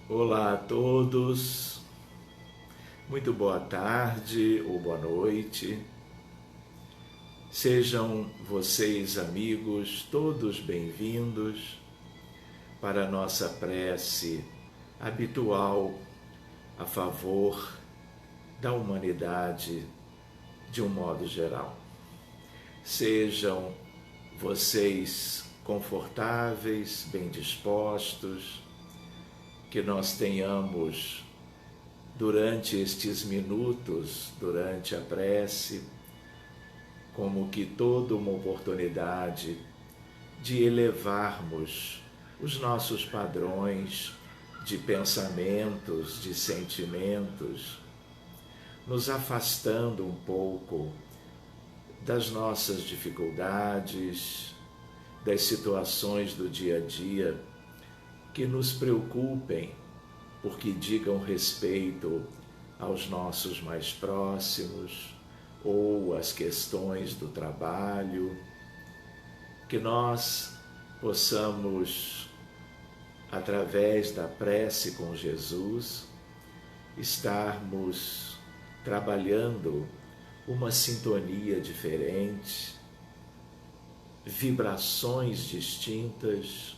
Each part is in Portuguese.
Olá a todos, muito boa tarde ou boa noite. Sejam vocês, amigos, todos bem-vindos para a nossa prece habitual a favor da humanidade de um modo geral. Sejam vocês confortáveis, bem dispostos, que nós tenhamos, durante estes minutos, durante a prece, como que toda uma oportunidade de elevarmos os nossos padrões de pensamentos, de sentimentos, nos afastando um pouco das nossas dificuldades, das situações do dia a dia que nos preocupem, porque digam respeito aos nossos mais próximos ou às questões do trabalho, que nós possamos, através da prece com Jesus, estarmos trabalhando uma sintonia diferente, vibrações distintas,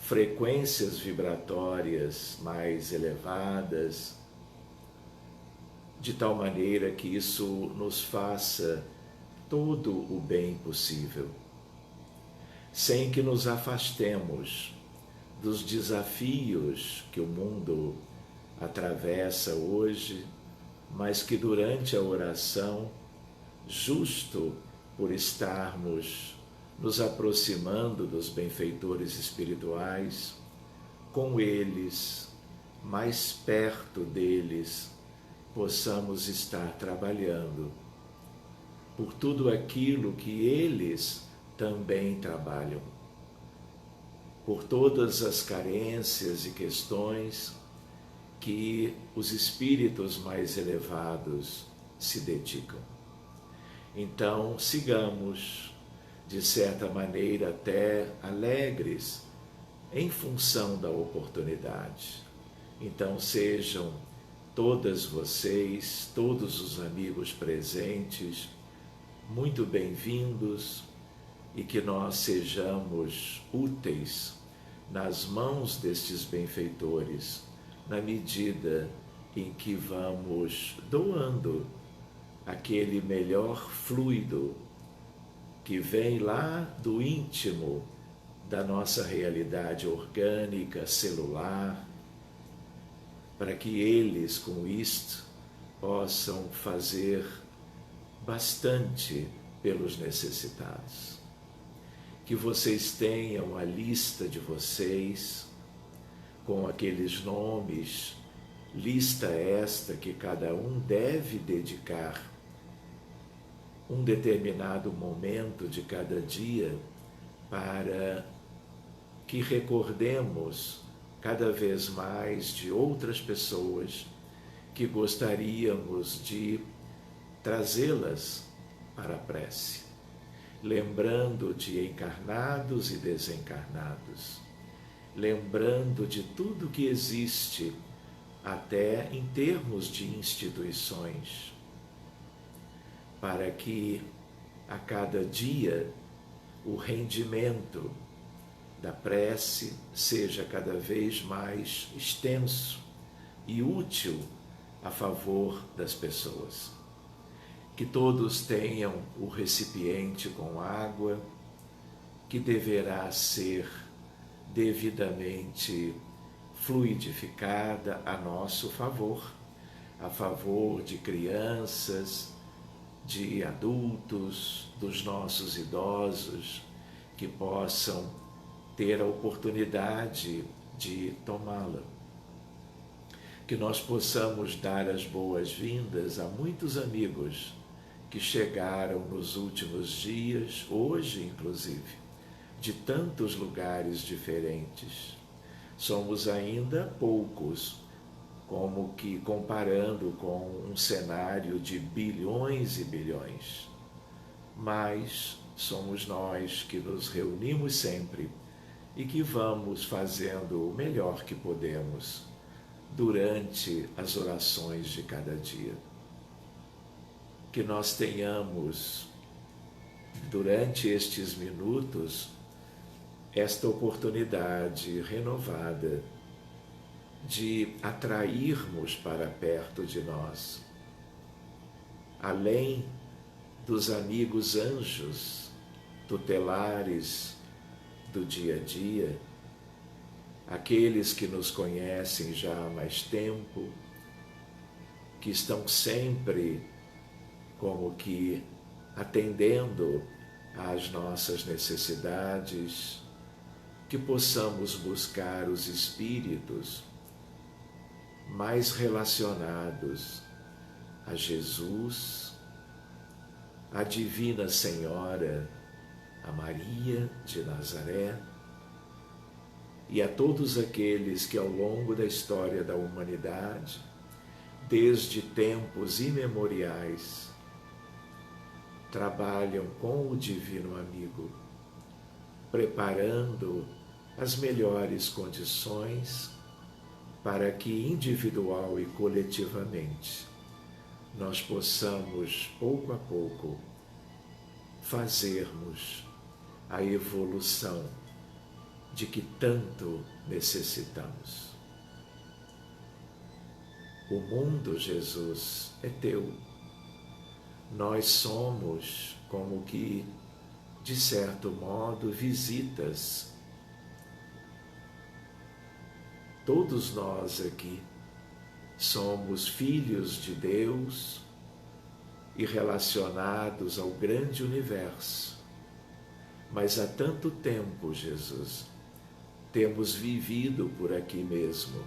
frequências vibratórias mais elevadas, de tal maneira que isso nos faça todo o bem possível, sem que nos afastemos dos desafios que o mundo atravessa hoje, mas que durante a oração, justo por estarmos nos aproximando dos benfeitores espirituais, com eles, mais perto deles, possamos estar trabalhando por tudo aquilo que eles também trabalham, por todas as carências e questões que os espíritos mais elevados se dedicam. Então, sigamos, de certa maneira até alegres, em função da oportunidade. Então sejam todas vocês, todos os amigos presentes, muito bem-vindos e que nós sejamos úteis nas mãos destes benfeitores, na medida em que vamos doando aquele melhor fluido que vem lá do íntimo da nossa realidade orgânica, celular, para que eles, com isto, possam fazer bastante pelos necessitados. Que vocês tenham a lista de vocês, com aqueles nomes, lista esta que cada um deve dedicar um determinado momento de cada dia para que recordemos cada vez mais de outras pessoas que gostaríamos de trazê-las para a prece, lembrando de encarnados e desencarnados, lembrando de tudo que existe, até em termos de instituições, para que a cada dia o rendimento da prece seja cada vez mais extenso e útil a favor das pessoas. Que todos tenham o recipiente com água, que deverá ser devidamente fluidificada a nosso favor, a favor de crianças, de adultos, dos nossos idosos, que possam ter a oportunidade de tomá-la. Que nós possamos dar as boas-vindas a muitos amigos que chegaram nos últimos dias, hoje inclusive, de tantos lugares diferentes. Somos ainda poucos, como que comparando com um cenário de bilhões e bilhões. Mas somos nós que nos reunimos sempre e que vamos fazendo o melhor que podemos durante as orações de cada dia. Que nós tenhamos, durante estes minutos, esta oportunidade renovada de atrairmos para perto de nós, além dos amigos anjos tutelares do dia a dia, aqueles que nos conhecem já há mais tempo, que estão sempre como que atendendo às nossas necessidades, que possamos buscar os espíritos mais relacionados a Jesus, a Divina Senhora, a Maria de Nazaré, e a todos aqueles que ao longo da história da humanidade, desde tempos imemoriais, trabalham com o Divino Amigo, preparando as melhores condições para que individual e coletivamente nós possamos, pouco a pouco, fazermos a evolução de que tanto necessitamos. O mundo, Jesus, é teu. Nós somos como que, de certo modo, visitas. Todos nós aqui somos filhos de Deus e relacionados ao grande universo. Mas há tanto tempo, Jesus, temos vivido por aqui mesmo.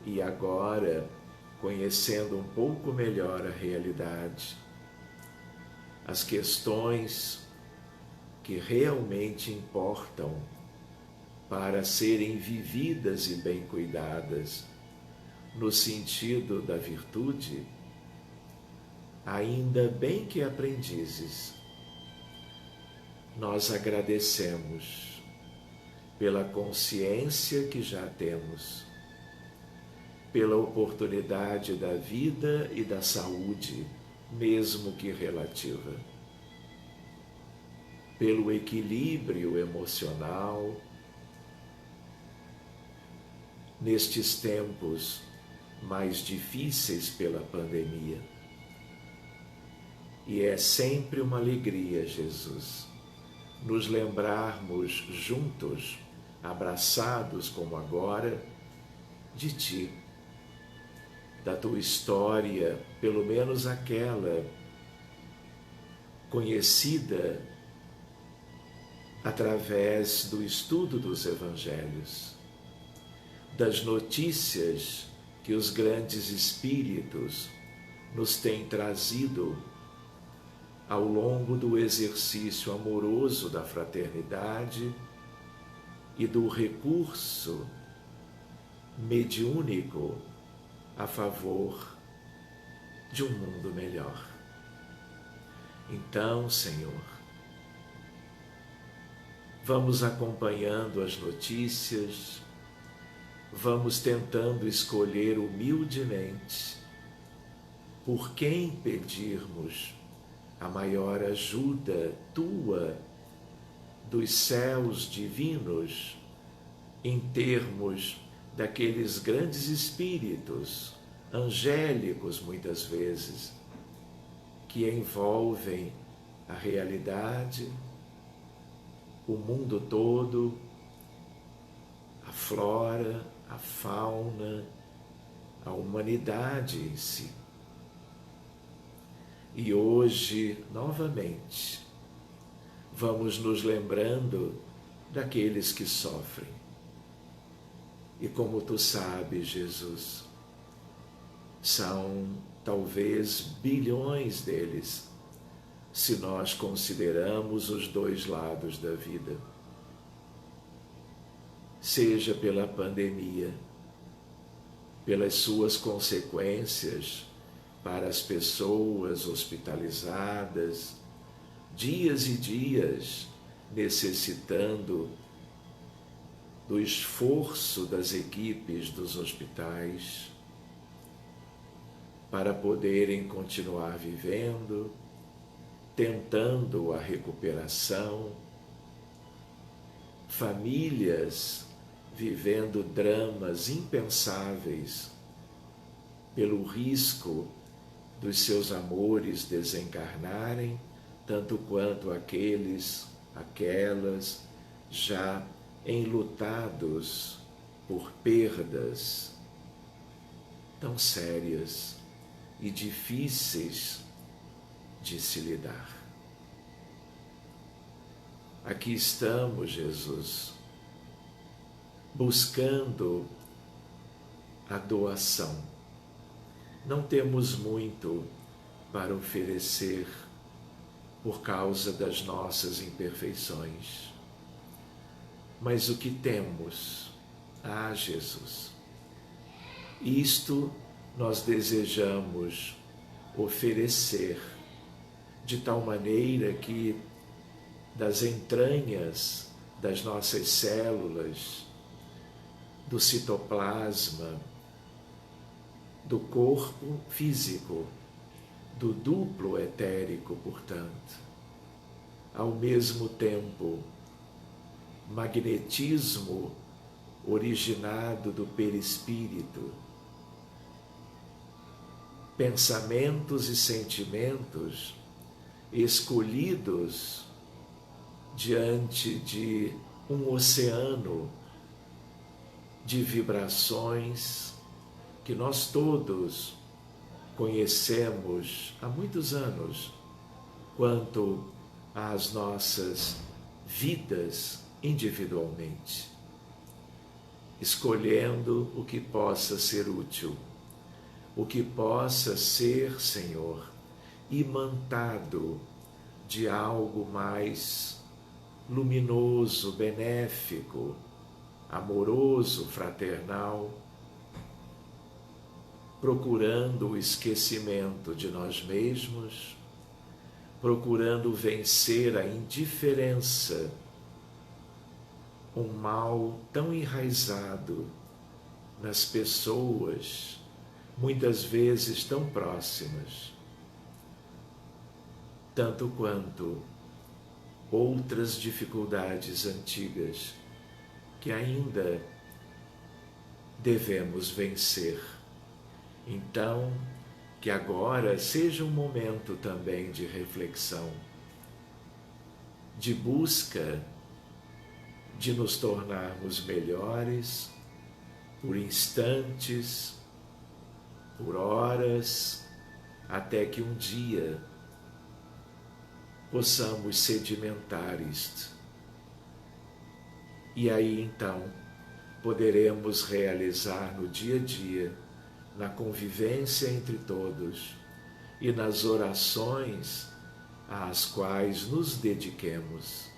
E agora, conhecendo um pouco melhor a realidade, as questões que realmente importam para serem vividas e bem cuidadas no sentido da virtude, ainda bem que aprendizes, nós agradecemos pela consciência que já temos, pela oportunidade da vida e da saúde, mesmo que relativa, pelo equilíbrio emocional nestes tempos mais difíceis pela pandemia. E é sempre uma alegria, Jesus, nos lembrarmos juntos, abraçados como agora, de Ti, da Tua história, pelo menos aquela conhecida através do estudo dos Evangelhos, das notícias que os grandes espíritos nos têm trazido ao longo do exercício amoroso da fraternidade e do recurso mediúnico a favor de um mundo melhor. Então, Senhor, vamos acompanhando as notícias, vamos tentando escolher humildemente por quem pedirmos a maior ajuda Tua, dos céus divinos, em termos daqueles grandes espíritos, angélicos muitas vezes, que envolvem a realidade, o mundo todo, a flora, a fauna, a humanidade em si. E hoje, novamente, vamos nos lembrando daqueles que sofrem. E como Tu sabes, Jesus, são talvez bilhões deles, se nós consideramos os dois lados da vida. Seja pela pandemia, pelas suas consequências para as pessoas hospitalizadas, dias e dias necessitando do esforço das equipes dos hospitais para poderem continuar vivendo, tentando a recuperação, famílias vivendo dramas impensáveis pelo risco dos seus amores desencarnarem, tanto quanto aquelas já enlutados por perdas tão sérias e difíceis de se lidar. Aqui estamos, Jesus, buscando a doação. Não temos muito para oferecer por causa das nossas imperfeições. Mas o que temos? Ah, Jesus, isto nós desejamos oferecer de tal maneira que das entranhas das nossas células, do citoplasma, do corpo físico, do duplo etérico, portanto, ao mesmo tempo, magnetismo originado do perispírito, pensamentos e sentimentos escolhidos diante de um oceano de vibrações que nós todos conhecemos há muitos anos, quanto às nossas vidas individualmente, escolhendo o que possa ser útil, o que possa ser, Senhor, imantado de algo mais luminoso, benéfico, amoroso, fraternal, procurando o esquecimento de nós mesmos, procurando vencer a indiferença, um mal tão enraizado nas pessoas, muitas vezes tão próximas, tanto quanto outras dificuldades antigas que ainda devemos vencer. Então, que agora seja um momento também de reflexão, de busca de nos tornarmos melhores por instantes, por horas, até que um dia possamos sedimentar isto. E aí então poderemos realizar no dia a dia, na convivência entre todos e nas orações às quais nos dediquemos,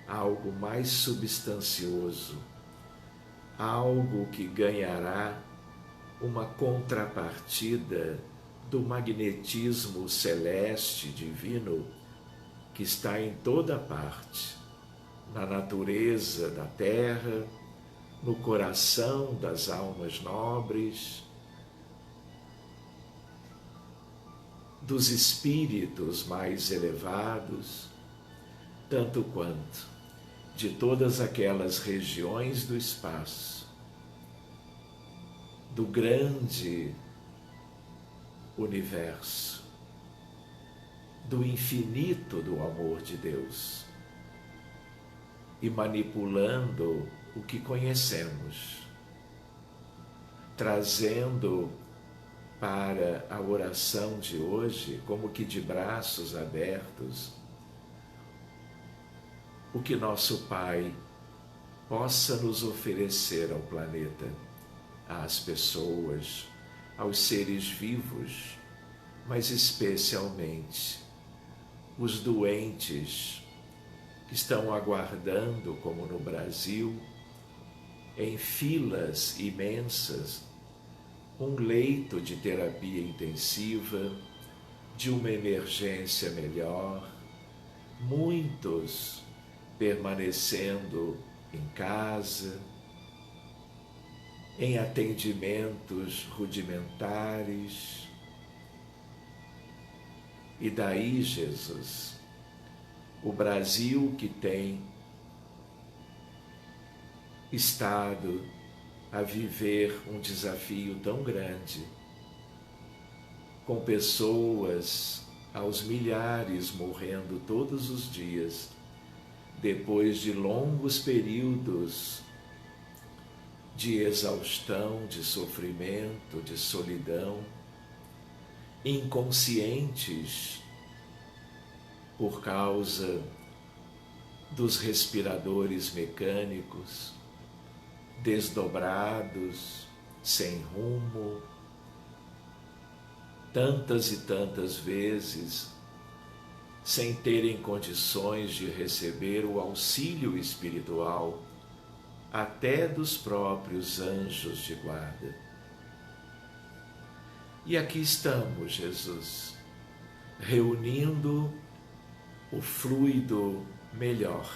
algo mais substancioso, algo que ganhará uma contrapartida do magnetismo celeste divino que está em toda parte, na natureza da terra, no coração das almas nobres, dos espíritos mais elevados, tanto quanto de todas aquelas regiões do espaço, do grande universo, do infinito do amor de Deus, e manipulando o que conhecemos, trazendo para a oração de hoje, como que de braços abertos, o que nosso Pai possa nos oferecer ao planeta, às pessoas, aos seres vivos, mas especialmente os doentes que estão aguardando, como no Brasil, em filas imensas, um leito de terapia intensiva, de uma emergência melhor, muitos permanecendo em casa, em atendimentos rudimentares. E daí, Jesus, o Brasil que tem estado a viver um desafio tão grande, com pessoas aos milhares morrendo todos os dias, depois de longos períodos de exaustão, de sofrimento, de solidão, inconscientes por causa dos respiradores mecânicos, desdobrados, sem rumo, tantas e tantas vezes, sem terem condições de receber o auxílio espiritual, até dos próprios anjos de guarda. E aqui estamos, Jesus, reunindo o fluido melhor,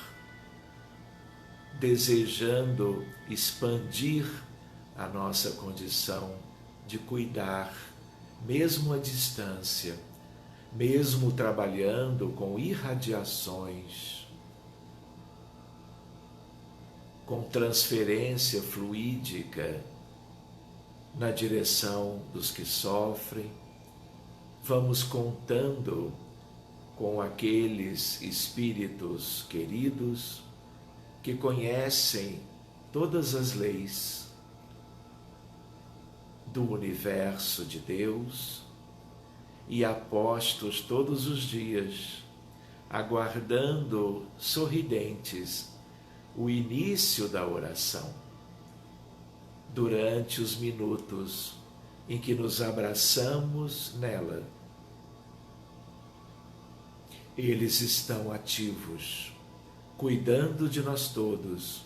desejando expandir a nossa condição de cuidar, mesmo à distância, mesmo trabalhando com irradiações, com transferência fluídica na direção dos que sofrem. Vamos contando com aqueles espíritos queridos que conhecem todas as leis do universo de Deus e apostos todos os dias, aguardando sorridentes o início da oração, durante os minutos em que nos abraçamos nela. Eles estão ativos, cuidando de nós todos,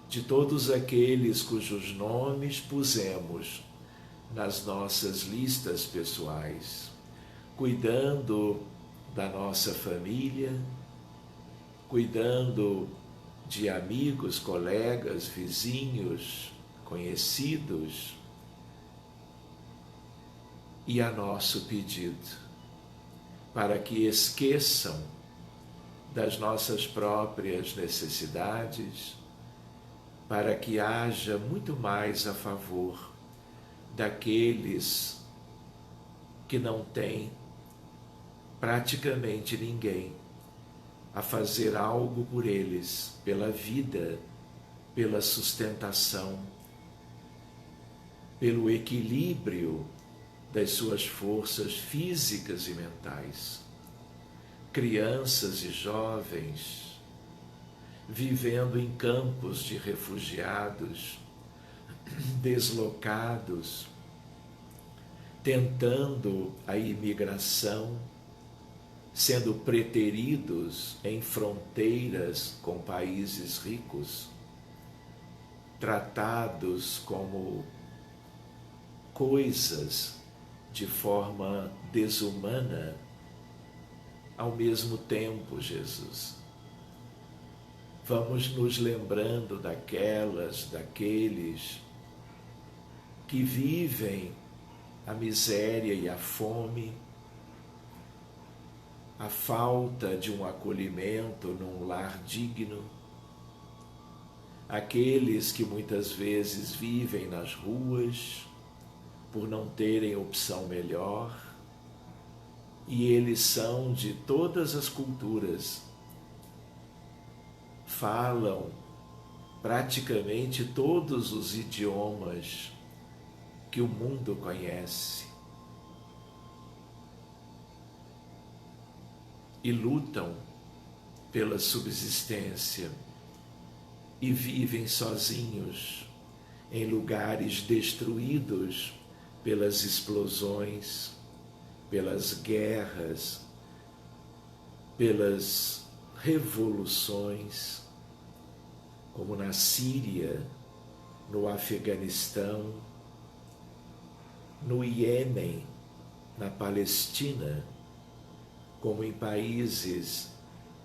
de todos aqueles cujos nomes pusemos nas nossas listas pessoais, cuidando da nossa família, cuidando de amigos, colegas, vizinhos, conhecidos, e a nosso pedido, para que esqueçam das nossas próprias necessidades, para que haja muito mais a favor daqueles que não têm praticamente ninguém a fazer algo por eles, pela vida, pela sustentação, pelo equilíbrio das suas forças físicas e mentais. Crianças e jovens vivendo em campos de refugiados, deslocados, tentando a imigração, sendo preteridos em fronteiras com países ricos, tratados como coisas de forma desumana. Ao mesmo tempo, Jesus, vamos nos lembrando daqueles que vivem a miséria e a fome, a falta de um acolhimento num lar digno, aqueles que muitas vezes vivem nas ruas por não terem opção melhor, e eles são de todas as culturas, falam praticamente todos os idiomas que o mundo conhece e lutam pela subsistência e vivem sozinhos em lugares destruídos pelas explosões, pelas guerras, pelas revoluções, como na Síria, no Afeganistão, no Iêmen, na Palestina, como em países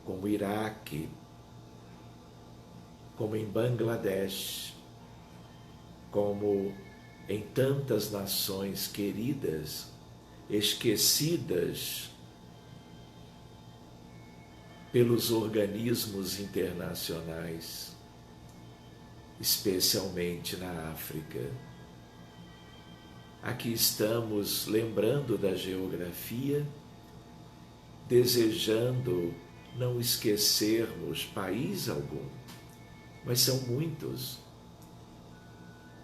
como Iraque, como em Bangladesh, como em tantas nações queridas, esquecidas pelos organismos internacionais, especialmente na África. Aqui estamos lembrando da geografia, desejando não esquecermos país algum, mas são muitos.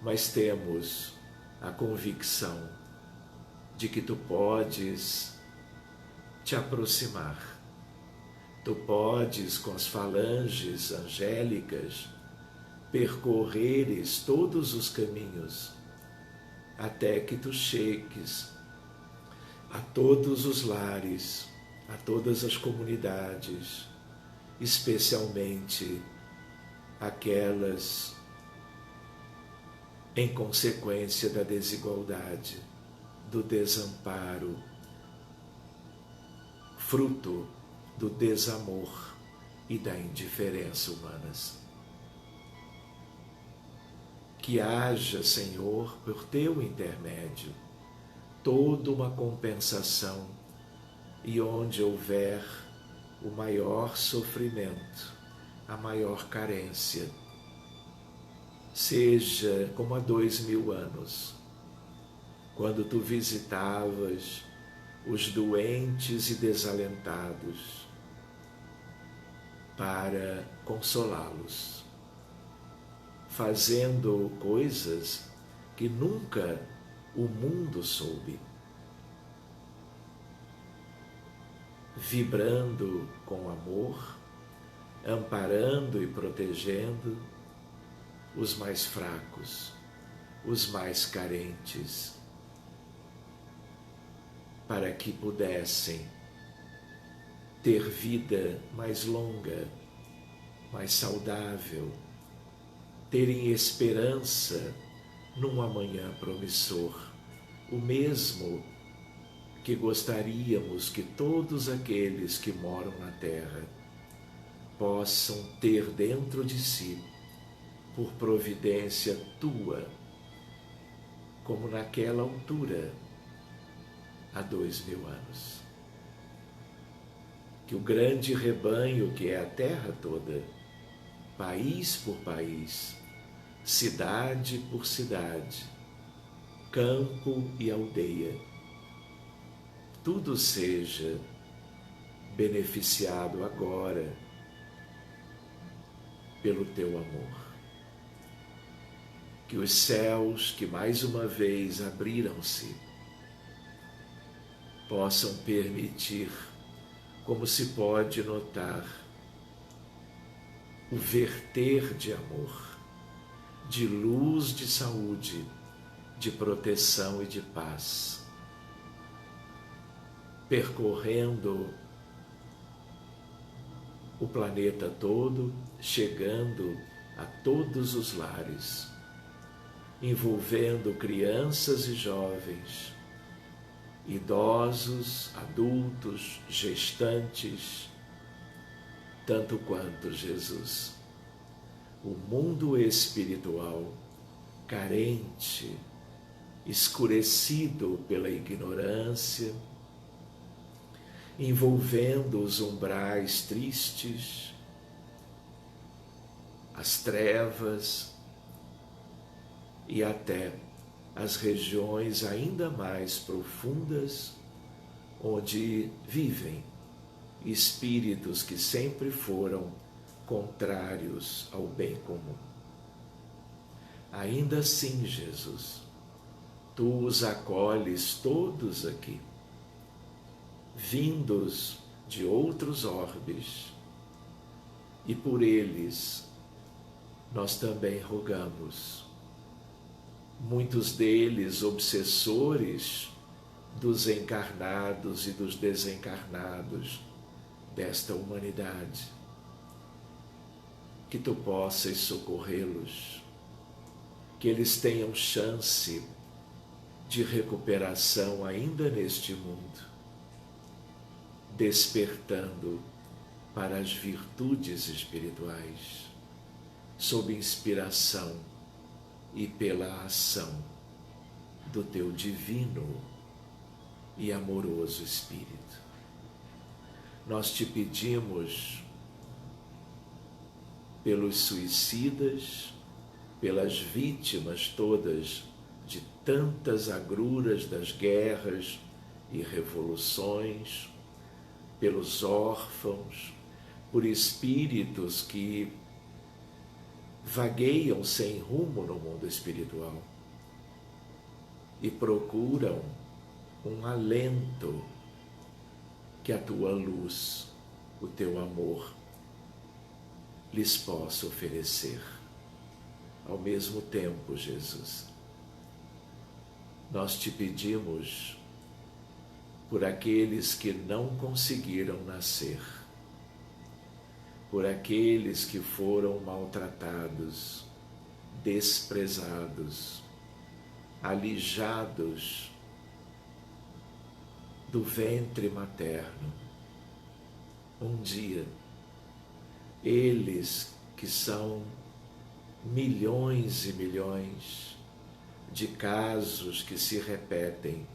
Mas temos a convicção de que tu podes te aproximar. Tu podes, com as falanges angélicas, percorreres todos os caminhos até que tu chegues a todos os lares, a todas as comunidades, especialmente aquelas em consequência da desigualdade, do desamparo, fruto do desamor e da indiferença humanas. Que haja, Senhor, por teu intermédio, toda uma compensação, e onde houver o maior sofrimento, a maior carência, seja como há 2000 anos, quando tu visitavas os doentes e desalentados para consolá-los, fazendo coisas que nunca o mundo soube, vibrando com amor, amparando e protegendo os mais fracos, os mais carentes, para que pudessem ter vida mais longa, mais saudável, terem esperança num amanhã promissor, o mesmo que gostaríamos que todos aqueles que moram na terra possam ter dentro de si, por providência tua, como naquela altura, há 2000 anos. Que o grande rebanho que é a terra toda, país por país, cidade por cidade, campo e aldeia, tudo seja beneficiado agora pelo teu amor. Que os céus, que mais uma vez abriram-se, possam permitir, como se pode notar, o verter de amor, de luz, de saúde, de proteção e de paz, percorrendo o planeta todo, chegando a todos os lares, envolvendo crianças e jovens, idosos, adultos, gestantes, tanto quanto Jesus. O mundo espiritual, carente, escurecido pela ignorância, envolvendo os umbrais tristes, as trevas e até as regiões ainda mais profundas, onde vivem espíritos que sempre foram contrários ao bem comum. Ainda assim, Jesus, tu os acolhes todos aqui, vindos de outros orbes, e por eles nós também rogamos. Muitos deles obsessores dos encarnados e dos desencarnados desta humanidade, que tu possas socorrê-los, que eles tenham chance de recuperação ainda neste mundo, despertando para as virtudes espirituais, sob inspiração e pela ação do teu divino e amoroso Espírito. Nós te pedimos pelos suicidas, pelas vítimas todas de tantas agruras das guerras e revoluções, pelos órfãos, por espíritos que vagueiam sem rumo no mundo espiritual e procuram um alento que a tua luz, o teu amor, lhes possa oferecer. Ao mesmo tempo, Jesus, nós te pedimos por aqueles que não conseguiram nascer, por aqueles que foram maltratados, desprezados, alijados do ventre materno. Um dia, eles que são milhões e milhões de casos que se repetem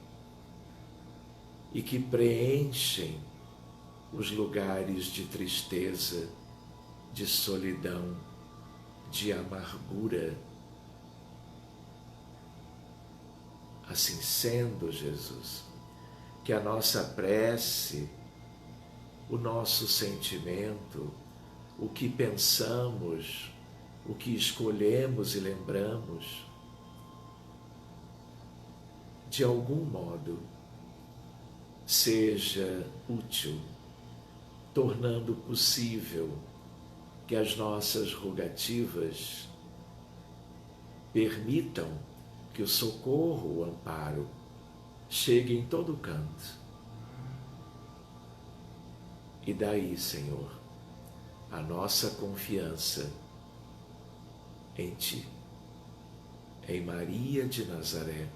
e que preenchem os lugares de tristeza, de solidão, de amargura. Assim sendo, Jesus, que a nossa prece, o nosso sentimento, o que pensamos, o que escolhemos e lembramos, de algum modo, seja útil, tornando possível que as nossas rogativas permitam que o socorro, o amparo, chegue em todo canto. E daí, Senhor, a nossa confiança em Ti, em Maria de Nazaré,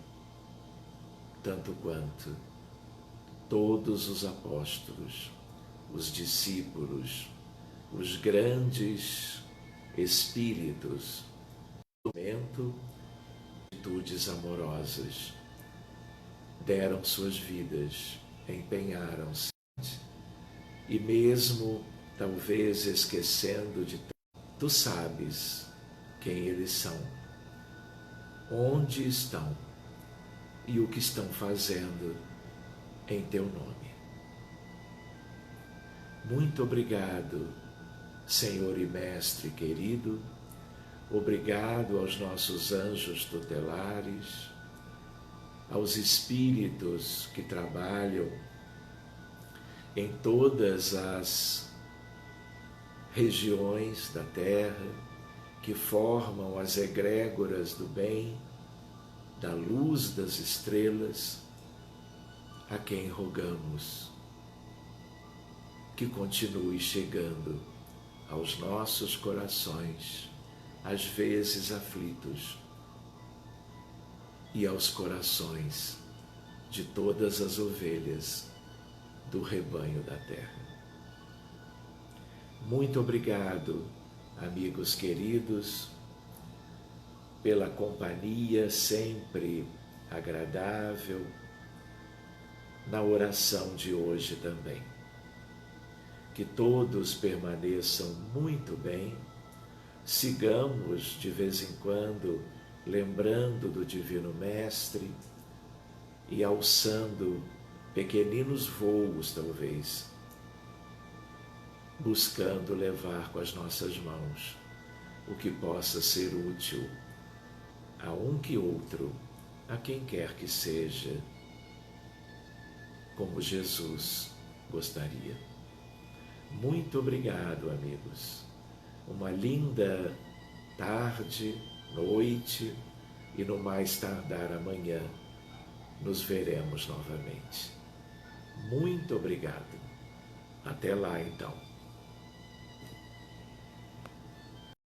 tanto quanto todos os apóstolos, os discípulos, os grandes espíritos, do momento, atitudes amorosas, deram suas vidas, empenharam-se, e mesmo talvez esquecendo de tu sabes quem eles são, onde estão e o que estão fazendo em teu nome. Muito obrigado, Senhor e Mestre querido, obrigado aos nossos anjos tutelares, aos espíritos que trabalham em todas as regiões da terra, que formam as egrégoras do bem, da luz das estrelas, a quem rogamos que continue chegando aos nossos corações, às vezes aflitos, e aos corações de todas as ovelhas do rebanho da terra. Muito obrigado, amigos queridos, pela companhia sempre agradável na oração de hoje também. Que todos permaneçam muito bem, sigamos de vez em quando lembrando do Divino Mestre e alçando pequeninos voos, talvez, buscando levar com as nossas mãos o que possa ser útil a um que outro, a quem quer que seja, como Jesus gostaria. Muito obrigado, amigos. Uma linda tarde, noite e no mais tardar amanhã nos veremos novamente. Muito obrigado. Até lá, então.